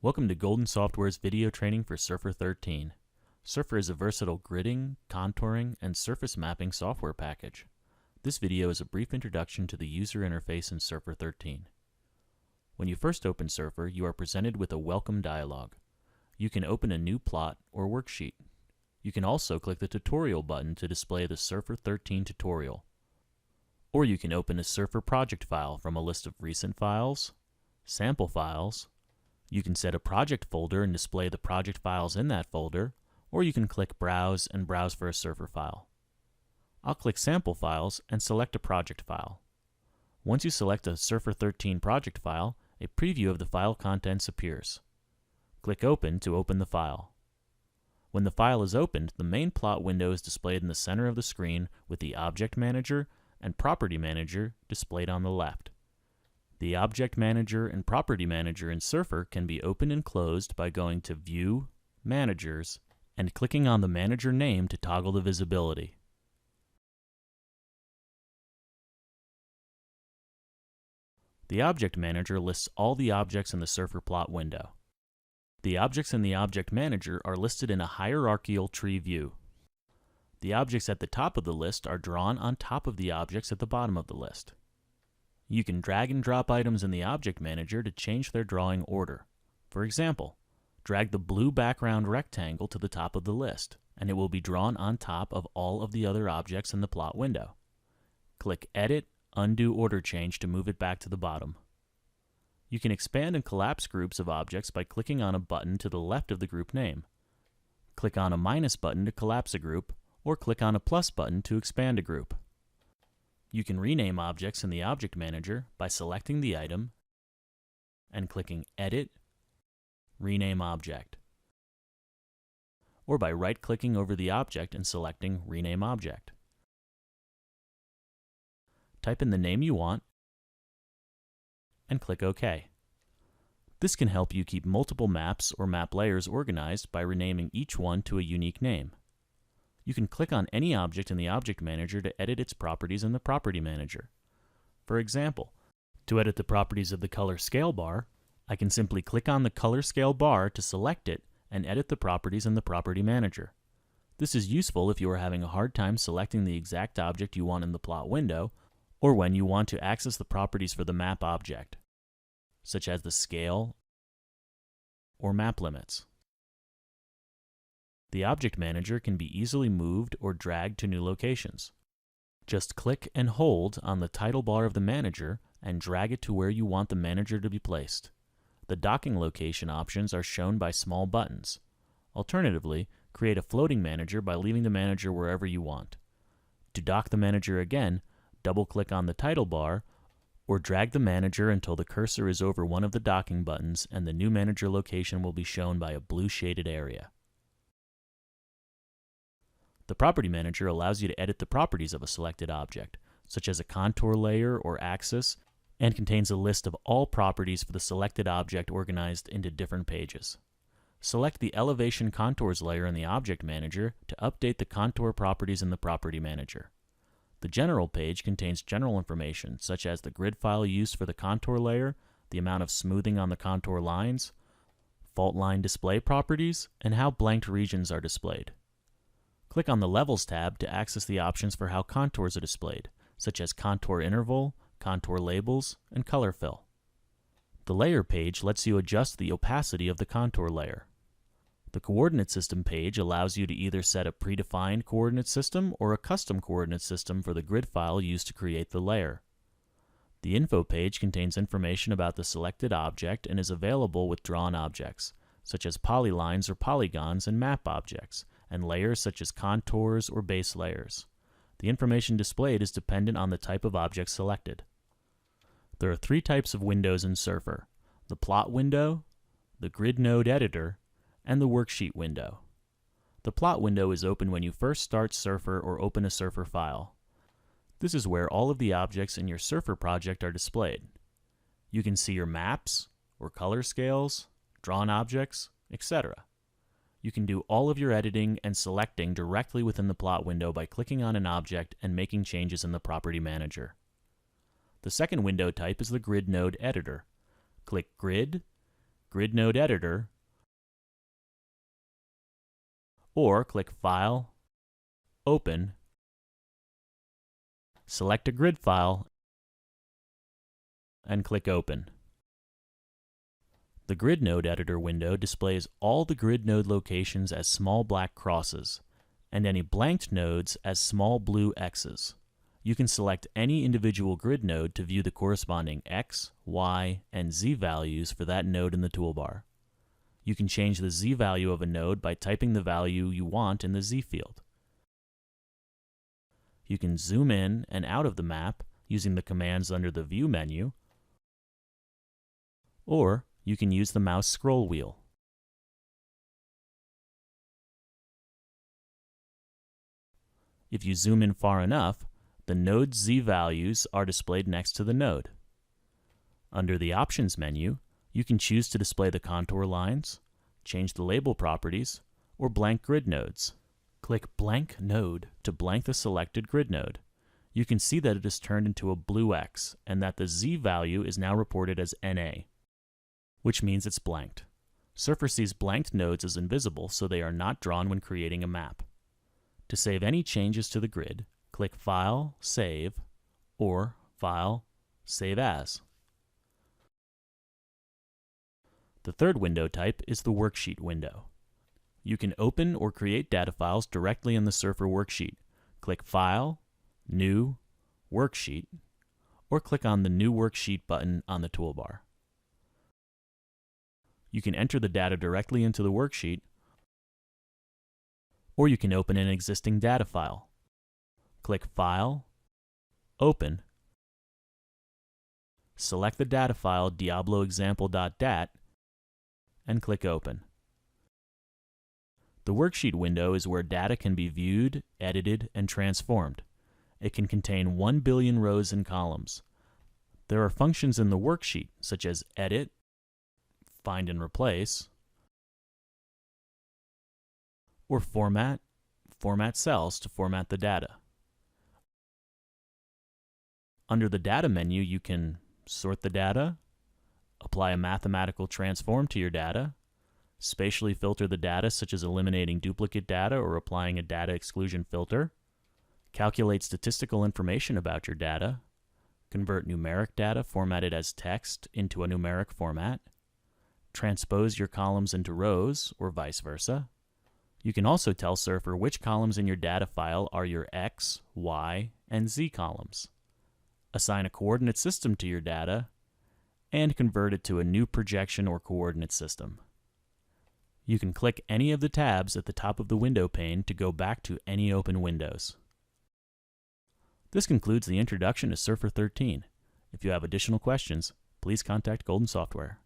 Welcome to Golden Software's video training for Surfer 13. Surfer is a versatile gridding, contouring, and surface mapping software package. This video is a brief introduction to the user interface in Surfer 13. When you first open Surfer, you are presented with a welcome dialog. You can open a new plot or worksheet. You can also click the tutorial button to display the Surfer 13 tutorial. Or you can open a Surfer project file from a list of recent files, sample files. You can set a project folder and display the project files in that folder, or you can click Browse and browse for a Surfer file. I'll click Sample Files and select a project file. Once you select a Surfer 13 project file, a preview of the file contents appears. Click Open to open the file. When the file is opened, the main plot window is displayed in the center of the screen with the Object Manager and Property Manager displayed on the left. The Object Manager and Property Manager in Surfer can be opened and closed by going to View, Managers, and clicking on the manager name to toggle the visibility. The Object Manager lists all the objects in the Surfer plot window. The objects in the Object Manager are listed in a hierarchical tree view. The objects at the top of the list are drawn on top of the objects at the bottom of the list. You can drag and drop items in the Object Manager to change their drawing order. For example, drag the blue background rectangle to the top of the list, and it will be drawn on top of all of the other objects in the plot window. Click Edit, Undo Order Change to move it back to the bottom. You can expand and collapse groups of objects by clicking on a button to the left of the group name. Click on a minus button to collapse a group, or click on a plus button to expand a group. You can rename objects in the Object Manager by selecting the item and clicking Edit, Rename Object, or by right-clicking over the object and selecting Rename Object. Type in the name you want and click OK. This can help you keep multiple maps or map layers organized by renaming each one to a unique name. You can click on any object in the Object Manager to edit its properties in the Property Manager. For example, to edit the properties of the color scale bar, I can simply click on the color scale bar to select it and edit the properties in the Property Manager. This is useful if you are having a hard time selecting the exact object you want in the plot window, or when you want to access the properties for the map object, such as the scale or map limits. The Object Manager can be easily moved or dragged to new locations. Just click and hold on the title bar of the manager and drag it to where you want the manager to be placed. The docking location options are shown by small buttons. Alternatively, create a floating manager by leaving the manager wherever you want. To dock the manager again, double-click on the title bar or drag the manager until the cursor is over one of the docking buttons and the new manager location will be shown by a blue shaded area. The Property Manager allows you to edit the properties of a selected object, such as a contour layer or axis, and contains a list of all properties for the selected object organized into different pages. Select the Elevation Contours layer in the Object Manager to update the contour properties in the Property Manager. The General page contains general information, such as the grid file used for the contour layer, the amount of smoothing on the contour lines, fault line display properties, and how blanked regions are displayed. Click on the Levels tab to access the options for how contours are displayed, such as contour interval, contour labels, and color fill. The Layer page lets you adjust the opacity of the contour layer. The Coordinate System page allows you to either set a predefined coordinate system or a custom coordinate system for the grid file used to create the layer. The Info page contains information about the selected object and is available with drawn objects, such as polylines or polygons and map objects, and layers such as contours or base layers. The information displayed is dependent on the type of object selected. There are three types of windows in Surfer: the Plot window, the Grid Node Editor, and the Worksheet window. The Plot window is open when you first start Surfer or open a Surfer file. This is where all of the objects in your Surfer project are displayed. You can see your maps, or color scales, drawn objects, etc. You can do all of your editing and selecting directly within the plot window by clicking on an object and making changes in the Property Manager. The second window type is the Grid Node Editor. Click Grid, Grid Node Editor, or click File, Open, select a grid file, and click Open. The Grid Node Editor window displays all the grid node locations as small black crosses, and any blanked nodes as small blue X's. You can select any individual grid node to view the corresponding X, Y, and Z values for that node in the toolbar. You can change the Z value of a node by typing the value you want in the Z field. You can zoom in and out of the map using the commands under the View menu, or you can use the mouse scroll wheel. If you zoom in far enough, the node's Z values are displayed next to the node. Under the Options menu, you can choose to display the contour lines, change the label properties, or blank grid nodes. Click Blank Node to blank the selected grid node. You can see that it is turned into a blue X and that the Z value is now reported as NA, which means it's blanked. Surfer sees blanked nodes as invisible, so they are not drawn when creating a map. To save any changes to the grid, click File, Save, or File, Save As. The third window type is the Worksheet window. You can open or create data files directly in the Surfer worksheet. Click File, New, Worksheet, or click on the New Worksheet button on the toolbar. You can enter the data directly into the worksheet, or you can open an existing data file. Click File, Open, select the data file diabloexample.dat, and click Open. The worksheet window is where data can be viewed, edited, and transformed. It can contain 1 billion rows and columns. There are functions in the worksheet such as Edit, Find and Replace, or Format cells to format the data. Under the Data menu, you can sort the data, apply a mathematical transform to your data, spatially filter the data such as eliminating duplicate data or applying a data exclusion filter, calculate statistical information about your data, convert numeric data formatted as text into a numeric format, transpose your columns into rows, or vice versa. You can also tell Surfer which columns in your data file are your X, Y, and Z columns, assign a coordinate system to your data, and convert it to a new projection or coordinate system. You can click any of the tabs at the top of the window pane to go back to any open windows. This concludes the introduction to Surfer 13. If you have additional questions, please contact Golden Software.